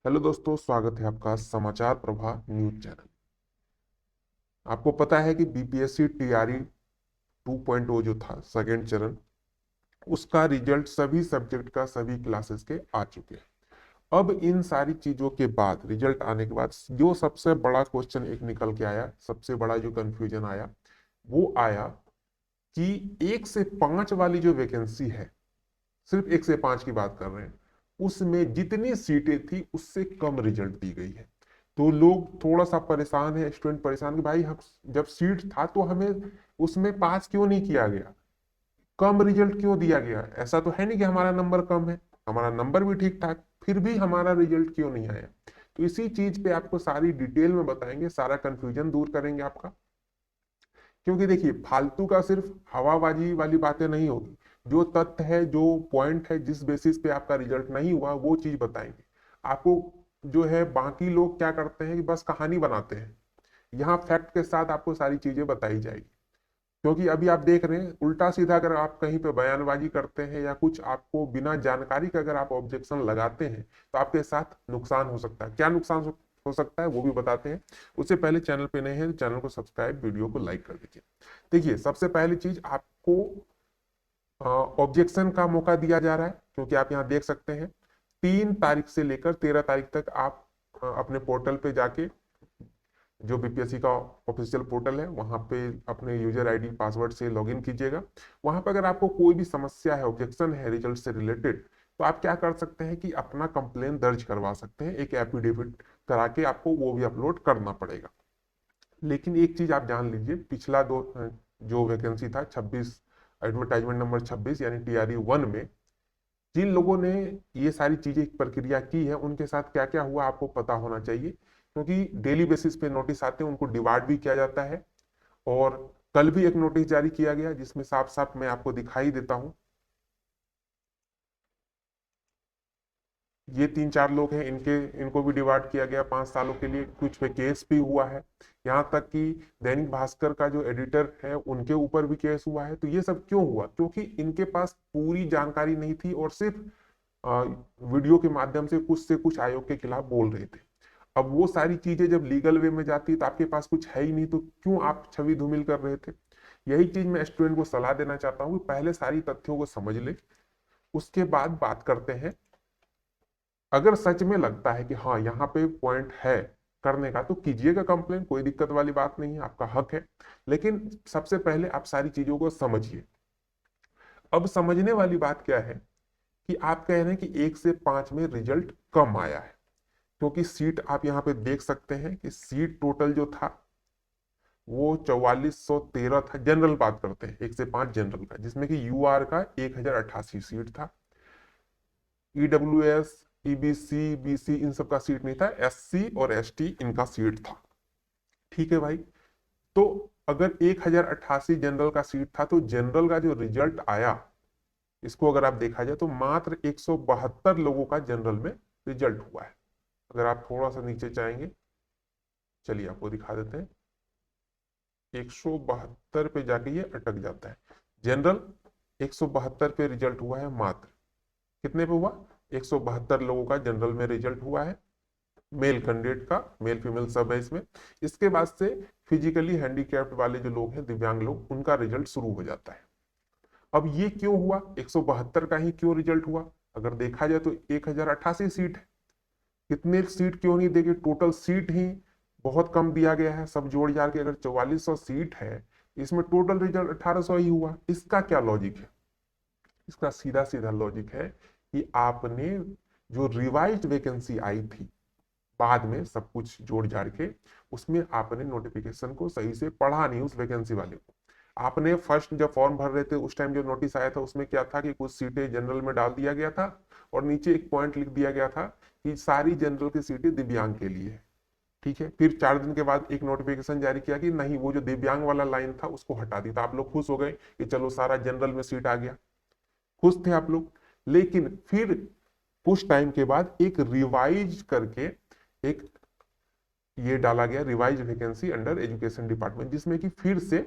Hello दोस्तों, स्वागत है आपका समाचार प्रभा न्यूज चैनल। आपको पता है कि बीपीएससी टीआरई 2.0 जो था सेकेंड चरण, उसका रिजल्ट सभी सब्जेक्ट का सभी क्लासेस के आ चुके हैं। अब इन सारी चीजों के बाद, रिजल्ट आने के बाद, जो सबसे बड़ा क्वेश्चन एक निकल के आया, सबसे बड़ा जो कंफ्यूजन आया वो आया कि 1 से 5 वाली जो वैकेंसी है, सिर्फ 1 से 5 की बात कर रहे हैं, उसमें जितनी सीटें थी उससे कम रिजल्ट दी गई है। तो लोग थोड़ा सा परेशान है, स्टूडेंट परेशान कि भाई हम जब सीट था तो हमें उसमें पास क्यों नहीं किया गया, कम रिजल्ट क्यों दिया गया। ऐसा तो है नहीं कि हमारा नंबर कम है, हमारा नंबर भी ठीक ठाक, फिर भी हमारा रिजल्ट क्यों नहीं आया। तो इसी चीज पे आपको सारी डिटेल में बताएंगे, सारा कंफ्यूजन दूर करेंगे आपका। क्योंकि देखिए, फालतू का सिर्फ हवाबाजी वाली बातें नहीं होगी, जो तथ्य है, जो पॉइंट है, जिस बेसिस पे आपका रिजल्ट नहीं हुआ वो चीज बताएंगे आपको। जो है बाकी लोग क्या करते हैं कि बस कहानी बनाते हैं, यहाँ फैक्ट के साथ आपको सारी चीजें बताई जाएगी। क्योंकि अभी आप देख रहे हैं, उल्टा सीधा अगर आप कहीं पे बयानबाजी करते हैं या कुछ आपको बिना जानकारी का अगर आप ऑब्जेक्शन लगाते हैं तो आपके साथ नुकसान हो सकता है। क्या नुकसान हो सकता है वो भी बताते हैं। उससे पहले चैनल पे नए हैं तो चैनल को सब्सक्राइब, वीडियो को लाइक कर दीजिए। देखिए, सबसे पहली चीज आपको ऑब्जेक्शन का मौका दिया जा रहा है, क्योंकि आप यहाँ देख सकते हैं 3 तारीख से लेकर 13 तारीख तक आप अपने पोर्टल पे जाके, जो बीपीएससी का ऑफिशियल पोर्टल है, वहां पे अपने यूजर आईडी पासवर्ड से लॉगिन कीजिएगा। वहां पे अगर आपको कोई भी समस्या है, ऑब्जेक्शन है रिजल्ट से रिलेटेड, तो आप क्या कर सकते हैं कि अपना कंप्लेन दर्ज करवा सकते हैं, एक एफिडेविट करा के आपको वो भी अपलोड करना पड़ेगा। लेकिन एक चीज आप जान लीजिए, पिछला जो वैकेंसी था 26, एडवर्टाइजमेंट नंबर 26 यानी टीआरई 1 में जिन लोगों ने ये सारी चीजें प्रक्रिया की है, उनके साथ क्या क्या हुआ आपको पता होना चाहिए। क्योंकि डेली बेसिस पे नोटिस आते हैं, उनको डिवाइड भी किया जाता है। और कल भी एक नोटिस जारी किया गया जिसमें साफ साफ मैं आपको दिखाई देता हूं। ये 3-4 लोग हैं, इनको भी डिवाइड किया गया 5 सालों के लिए, कुछ पे केस भी हुआ है। यहाँ तक कि दैनिक भास्कर का जो एडिटर है उनके ऊपर भी केस हुआ है। तो ये सब क्यों हुआ? क्योंकि इनके पास पूरी जानकारी नहीं थी और सिर्फ वीडियो के माध्यम से कुछ आयोग के खिलाफ बोल रहे थे। अब वो सारी चीजें जब लीगल वे में जाती है तो आपके पास कुछ है ही नहीं, तो क्यों आप छवि धूमिल कर रहे थे। यही चीज मैं स्टूडेंट को सलाह देना चाहता हूँ कि पहले सारी तथ्यों को समझ ले, उसके बाद बात करते हैं। अगर सच में लगता है कि हाँ यहाँ पे पॉइंट है करने का, तो कीजिएगा कंप्लेन, कोई दिक्कत वाली बात नहीं है, आपका हक है। लेकिन सबसे पहले आप सारी चीजों को समझिए। अब समझने वाली बात क्या है कि आप कह रहे हैं कि 1 से 5 में रिजल्ट कम आया है, क्योंकि सीट आप यहाँ पे देख सकते हैं कि सीट टोटल जो था वो 4413 था। जनरल बात करते हैं 1 से 5 जनरल का, जिसमें कि यूआर का 1088 सीट था। ईडब्ल्यूएस, ईबीसी, बीसी इन सब का सीट नहीं था, एससी और एसटी इनका सीट था। ठीक है भाई। तो अगर 1088 जनरल का सीट था, तो जनरल का जो रिजल्ट आया, इसको अगर आप देखा जाए तो मात्र 172 लोगों का जनरल में रिजल्ट हुआ है। अगर आप थोड़ा सा नीचे चाहेंगे, चलिए आपको दिखा देते हैं। 172 पे जाके ये अटक जाता है। जनरल 172 पे रिजल्ट हुआ है मात्र। कितने पे हुआ? 172 लोगों का जनरल में रिजल्ट हुआ है, मेल कैंडिडेट का, मेल फीमेल सब है इसमें। इसके बाद से फिजिकली हैंडीकैप्ड वाले जो लोग हैं, दिव्यांग लोग, उनका रिजल्ट शुरू हो जाता है। अब ये क्यों हुआ? 172 का ही क्यों रिजल्ट हुआ? अगर देखा जाए तो 1088 सीट है, कितने सीट क्यों नहीं देगी? टोटल सीट ही बहुत कम दिया गया है, सब जोड़ जाड़ के अगर 4400 सीट है, इसमें टोटल रिजल्ट 1800 ही हुआ। इसका क्या लॉजिक है? इसका सीधा सीधा लॉजिक है कि आपने जो रिवाइज्ड वैकेंसी आई थी बाद में सब कुछ जोड़ जाड़ के, उसमें आपने नोटिफिकेशन को सही से पढ़ा नहीं, उस वैकेंसी वाले को। आपने फर्स्ट जब फॉर्म भर रहे थे उस टाइम जो नोटिस आया था, उसमें क्या था कि कुछ सीटें जनरल में डाल दिया गया था और नीचे एक पॉइंट लिख दिया गया था कि सारी जनरल की सीटें दिव्यांग के लिए है। ठीक है। फिर 4 दिन के बाद एक नोटिफिकेशन जारी किया कि नहीं, वो जो दिव्यांग वाला लाइन था उसको हटा दी। तो आप लोग खुश हो गए कि चलो सारा जनरल में सीट आ गया, खुश थे आप लोग। लेकिन फिर कुछ टाइम के बाद एक रिवाइज करके एक ये डाला गया, revise vacancy under education department, जिसमें कि फिर से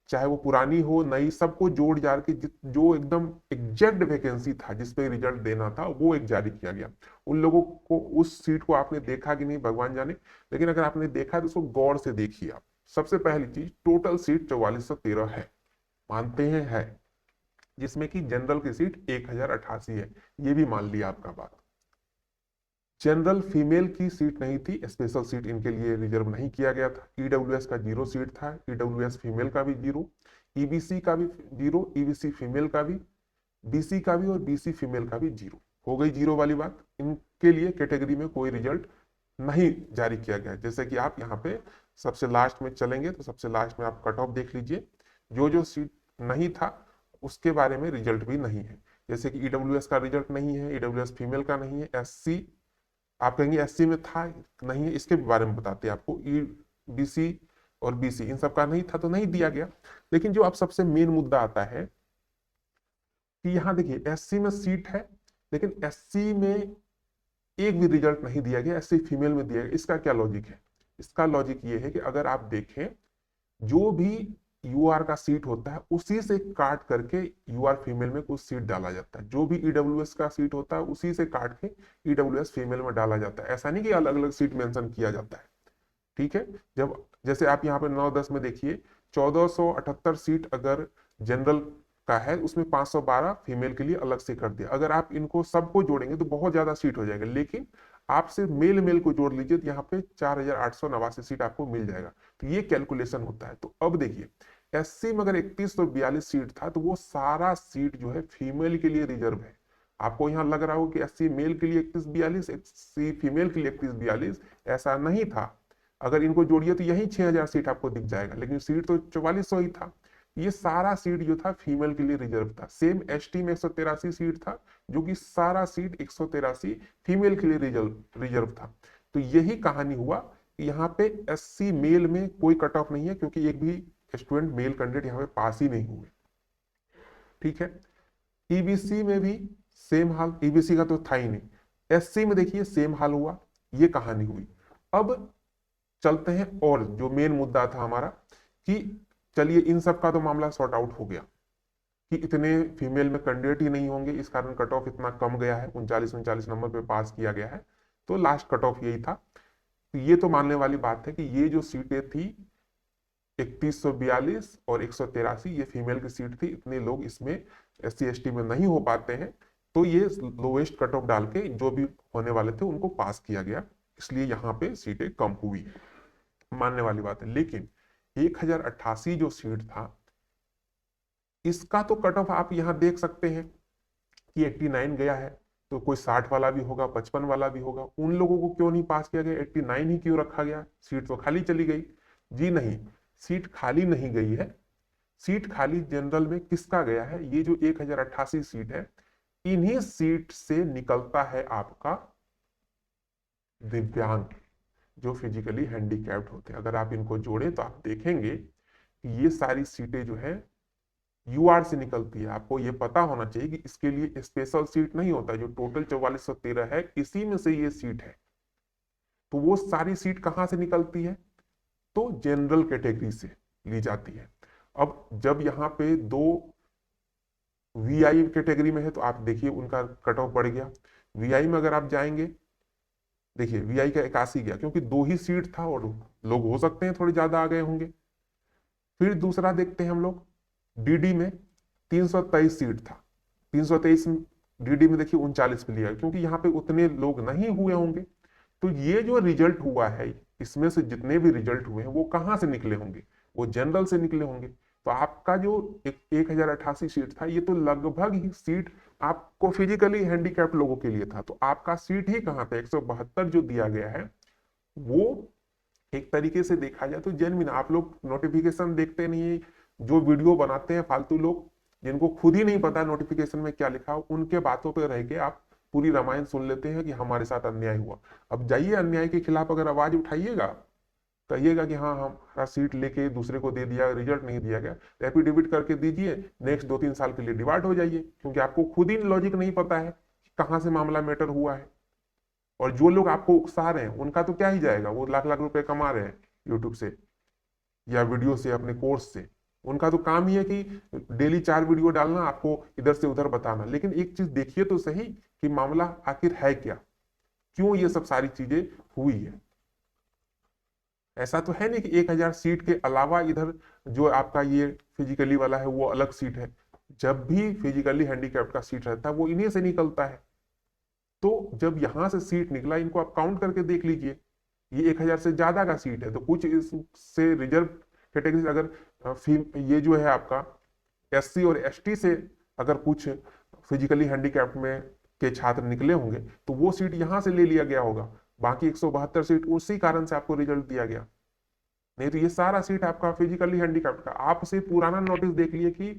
चाहे वो पुरानी हो नई, सबको जोड़ जाड़ के जो एकदम एग्जैक्ट वैकेंसी था जिसपे रिजल्ट देना था वो एक जारी किया गया। उन लोगों को, उस सीट को आपने देखा कि नहीं भगवान जाने, लेकिन अगर आपने देखा तो उसको गौर से देखिए आप। सबसे पहली चीज, टोटल सीट 4413 है, मानते हैं है, जिसमें कि जनरल की सीट 1088 है, ये भी मान लिया आपका बात। जनरल फीमेल की सीट नहीं थी, स्पेशल सीट इनके लिए रिजर्व नहीं किया गया था। ईडब्ल्यूएस का 0 सीट था, ईडब्ल्यूएस फीमेल का भी 0, ईबीसी का भी 0, ईबीसी फीमेल का भी, बीसी का भी और बीसी फीमेल का भी 0 हो गई। 0 वाली बात, इनके लिए कैटेगरी में कोई रिजल्ट नहीं जारी किया गया। जैसे कि आप यहाँ पे सबसे लास्ट में चलेंगे तो सबसे लास्ट में आप कट ऑफ देख लीजिए, जो जो सीट नहीं था उसके बारे में रिजल्ट भी नहीं है। जैसे कि ईडब्ल्यूएस का रिजल्ट नहीं है, ईडब्ल्यूएस फीमेल का नहीं है, एससी आप कहेंगे एससी में था नहीं है, इसके बारे में बताते हैं आपको। बीसी और बीसी इन सब का नहीं था तो नहीं दिया गया। लेकिन जो आप सबसे मेन मुद्दा आता है कि यहाँ देखिए एससी में सीट है, लेकिन एससी में एक भी रिजल्ट नहीं दिया गया, एससी फीमेल में दिया गया। इसका क्या लॉजिक है? इसका लॉजिक ये है कि अगर आप देखें, जो भी यूआर का सीट होता है उसी से काट करके यूआर फीमेल में कुछ सीट डाला जाता है। जो भी ईडब्ल्यूएस का सीट होता है उसी से काट के ईडब्ल्यूएस फीमेल में डाला जाता है। ऐसा नहीं कि अलग अलग सीट मेंशन किया जाता है, ठीक है। जब जैसे आप यहाँ पे 9-10 में देखिए, 1478 सीट अगर जनरल का है, उसमें 512 फीमेल के लिए अलग से कर दिया। अगर आप इनको सबको जोड़ेंगे तो बहुत ज्यादा सीट हो जाएगा, लेकिन आप सिर्फ मेल मेल को जोड़ लीजिए तो यहाँ पे 4889 सीट आपको मिल जाएगा। तो ये कैलकुलेशन होता है। तो अब देखिए, एससी में अगर 3142 सीट था तो वो सारा सीट जो है फीमेल के लिए रिजर्व है। आपको यहाँ लग रहा हो कि एससी मेल के लिए 3142, एससी फीमेल के लिए 3142, ऐसा नहीं था। अगर इनको जोड़िए तो यही 6000 सीट आपको दिख जाएगा, लेकिन सीट तो 4400 ही था। ये सारा सीट जो था फीमेल के लिए रिजर्व था। सेम एसटी में 183 सीट था, जो कि सारा सीट 183 फीमेल के लिए रिजर्व था। तो यही कहानी हुआ कि यहाँ पे एससी मेल में कोई कट ऑफ नहीं है, क्योंकि एक भी स्टूडेंट मेल कैंडिडेट यहाँ पे पास ही नहीं हुए, ठीक है। ईबीसी में भी सेम हाल, ईबीसी का तो था ही नहीं। एससी में देखिए सेम हाल हुआ, ये कहानी हुई। अब चलते हैं, और जो मेन मुद्दा था हमारा कि चलिए इन सब का तो मामला सॉर्ट आउट हो गया कि इतने फीमेल में कैंडिडेट ही नहीं होंगे, इस कारण कट ऑफ इतना कम गया है, 39 नंबर पे पास किया गया है, तो लास्ट कट ऑफ यही था। तो ये तो मानने वाली बात है कि ये जो सीटें थी 3142 और 183, ये फीमेल की सीट थी, इतने लोग इसमें एससी एसटी में नहीं हो पाते हैं, तो ये लोवेस्ट कट ऑफ डाल के जो भी होने वाले थे उनको पास किया गया, इसलिए यहाँ पे सीटें कम हुई, मानने वाली बात है। लेकिन 1088 जो सीट था, इसका तो कट ऑफ आप यहां देख सकते हैं कि 89 गया है, तो कोई 60 वाला भी होगा, 55 वाला भी होगा। उन लोगों को क्यों नहीं पास किया गया? 89 ही क्यों रखा गया? सीट तो खाली चली गई। जी नहीं, सीट खाली नहीं गई है। सीट खाली जनरल में किसका गया है? ये जो 1088 सीट है, इन्हीं सीट से निकलता है आपका दिव्यांग, जो फिजिकली हैंडीकैप्ड होते हैं। अगर आप इनको जोड़ें तो आप देखेंगे कि ये सारी सीटें जो है यूआर से निकलती है। आपको ये पता होना चाहिए कि इसके लिए स्पेशल सीट नहीं होता। जो टोटल 4413 है, इसी में से ये सीट है। तो वो सारी सीट कहां से निकलती है? तो जनरल कैटेगरी से ली जाती है। अब जब यहाँ पे दो वीआई कैटेगरी में है तो आप देखिए उनका कट ऑफ बढ़ गया। वीआई में अगर आप जाएंगे, देखिए वीआई का 81 गया, क्योंकि 2 ही सीट था और लोग हो सकते हैं थोड़े ज्यादा आ गए होंगे। फिर दूसरा देखते हैं हम लोग, डीडी में 323 सीट था, 323 डीडी में देखिए 39 पे लिया, क्योंकि यहाँ पे उतने लोग नहीं हुए होंगे। तो ये जो रिजल्ट हुआ है, इसमें से जितने भी रिजल्ट हुए हैं वो कहाँ से निकले होंगे? वो जनरल से निकले होंगे। तो आपका जो 1088 सीट था, ये तो लगभग ही सीट आपको फिजिकली हैंडीकैप्ड लोगों के लिए था। तो आपका सीट ही कहाँ पे 172 जो दिया गया है, वो एक तरीके से देखा जाए तो जेन्युइन। आप लोग नोटिफिकेशन देखते नहीं है, जो वीडियो बनाते हैं फालतू लोग, जिनको खुद ही नहीं पता नोटिफिकेशन में क्या लिखा हो, उनके बातों पे रह के आप पूरी रामायण सुन लेते हैं कि हमारे साथ अन्याय हुआ। अब जाइए अन्याय के खिलाफ अगर आवाज उठाइएगा, कहिएगा कि हाँ हमारा सीट लेके दूसरे को दे दिया, रिजल्ट नहीं दिया गया, एफिडेविट करके दीजिए, नेक्स्ट 2-3 साल के लिए डिवाइड हो जाइए, क्योंकि आपको खुद ही लॉजिक नहीं पता है कहाँ से मामला मैटर हुआ है। और जो लोग आपको उकसा रहे हैं उनका तो क्या ही जाएगा, वो लाख लाख रुपए कमा रहे हैं यूट्यूब से या वीडियो से, अपने कोर्स से। उनका तो काम ही है कि डेली 4 वीडियो डालना, आपको इधर से उधर बताना। लेकिन एक चीज देखिए तो सही कि मामला आखिर है क्या, क्यों ये सब सारी चीजें हुई है। ऐसा तो है नहीं कि 1000 सीट के अलावा इधर जो आपका ये फिजिकली वाला है वो अलग सीट है। जब भी फिजिकली हैंडीकैप्ड का सीट रहता है वो इन्हीं से निकलता है। तो जब यहां से सीट निकला, इनको आप काउंट करके देख लीजिए, ये 1000 से ज्यादा का सीट है। तो कुछ इससे रिजर्व कैटेगरी अगर ये जो है आपका एससी और एसटी से अगर कुछ फिजिकली हैंडीकैप्ड में के छात्र निकले होंगे तो वो सीट यहां से ले लिया गया होगा। बाकी 172 सीट उसी कारण से आपको रिजल्ट दिया गया। नहीं तो ये सारा सीट आपका फिजिकली हैंडीकैप्ड का। आपसे पुराना नोटिस देख लिए कि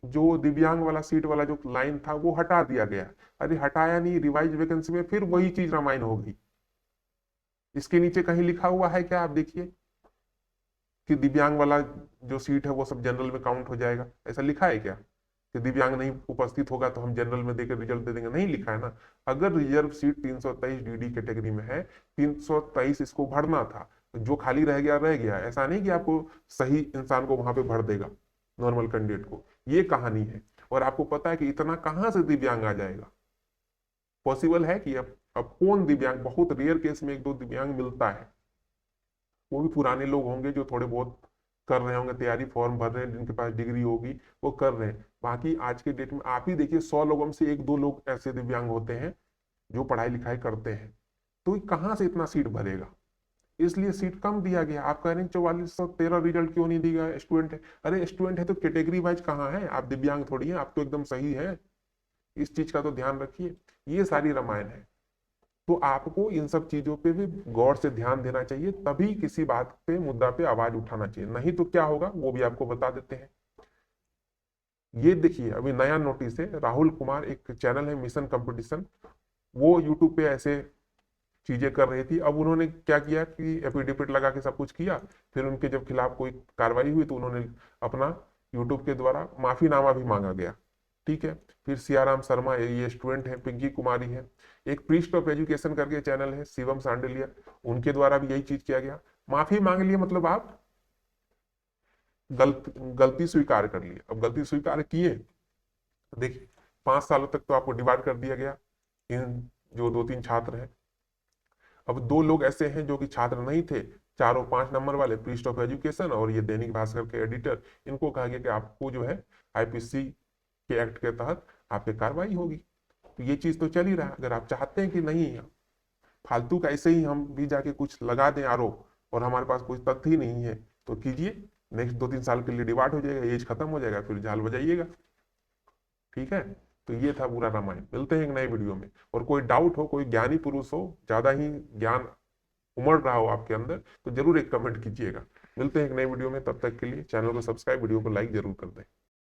जो दिव्यांग वाला सीट वाला जो लाइन था वो हटा दिया गया। अरे हटाया नहीं, रिवाइज वैकेंसी में फिर वही चीज रामायण हो गई। इसके नीचे कहीं लिखा हुआ है क्या, आप देखिए कि दिव्यांग वाला जो सीट है वो सब जनरल में काउंट हो जाएगा, ऐसा लिखा है क्या कि दिव्यांग नहीं उपस्थित होगा तो हम जनरल में देकर रिजल्ट दे देंगे? नहीं लिखा है ना। अगर रिजर्व सीट 323 डीडी कैटेगरी में है, 323 इसको भरना था, जो खाली रह गया। ऐसा नहीं कि आपको सही इंसान को वहां पे भर देगा, नॉर्मल कैंडिडेट को। ये कहानी है। और आपको पता है कि इतना कहां से दिव्यांग आ जाएगा? पॉसिबल है कि अब कौन दिव्यांग, बहुत रेयर केस में 1-2 दिव्यांग मिलता है, वो भी पुराने लोग होंगे जो थोड़े बहुत कर रहे होंगे तैयारी, फॉर्म भर रहे हैं, जिनके पास डिग्री होगी वो कर रहे हैं। बाकी आज के डेट में आप ही देखिए 100 लोगों में से 1-2 लोग ऐसे दिव्यांग होते हैं जो पढ़ाई लिखाई करते हैं। तो कहाँ से इतना सीट भरेगा? इसलिए सीट कम दिया गया। आप कह रहे हैं 4413 रिजल्ट क्यों नहीं दिया, स्टूडेंट है। अरे स्टूडेंट है तो कैटेगरी वाइज कहाँ है, आप दिव्यांग थोड़ी है, आप तो एकदम सही है। इस चीज का तो ध्यान रखिए। ये सारी रामायण है। तो आपको इन सब चीजों पे भी गौर से ध्यान देना चाहिए, तभी किसी बात पे, मुद्दा पे आवाज उठाना चाहिए। नहीं तो क्या होगा वो भी आपको बता देते हैं। ये देखिए अभी नया नोटिस है, राहुल कुमार, एक चैनल है मिशन कंपटीशन, वो यूट्यूब पे ऐसे चीजें कर रही थी। अब उन्होंने क्या किया कि एफिडेविट लगा के सब कुछ किया। फिर उनके जब खिलाफ कोई कार्रवाई हुई तो उन्होंने अपना यूट्यूब के द्वारा माफीनामा भी मांगा गया। ठीक है। फिर सियाराम शर्मा, ये स्टूडेंट है, पिंकी कुमारी है, एक प्रीस्ट ऑफ एजुकेशन करके चैनल है, शिवम सांडिलिया, उनके द्वारा भी यही चीज किया गया। माफी मांग लिया मतलब आप गलती स्वीकार कर ली। अब गलती स्वीकार किए, देखिए 5 सालों तक तो आपको डिवाइड कर दिया गया। इन जो 2-3 छात्र हैं, अब 2 लोग ऐसे हैं जो कि छात्र नहीं थे, चारों 5 नंबर वाले, प्रीस्ट ऑफ एजुकेशन और ये दैनिक भास्कर के एडिटर, इनको कहा गया कि आपको जो है आईपीसी के एक्ट के तहत आप पे कार्रवाई होगी। तो ये चीज तो चल ही रहा है। अगर आप चाहते हैं कि नहीं फालतू का ऐसे ही हम भी जाके कुछ लगा दें आरोप और हमारे पास कोई तथ्य ही नहीं है, तो कीजिए। नेक्स्ट 2-3 साल के लिए डिवाइड हो जाएगा, एज खत्म हो जाएगा, फिर झाल बजाइएगा। ठीक है। तो ये था पूरा रामायण। मिलते हैं एक नए वीडियो में। और कोई डाउट हो, कोई ज्ञानी पुरुष हो, ज्यादा ही ज्ञान उमड़ रहा हो आपके अंदर, तो जरूर एक कमेंट कीजिएगा। मिलते हैं एक नए वीडियो में, तब तक के लिए चैनल को सब्सक्राइब, वीडियो को लाइक जरूर कर दें।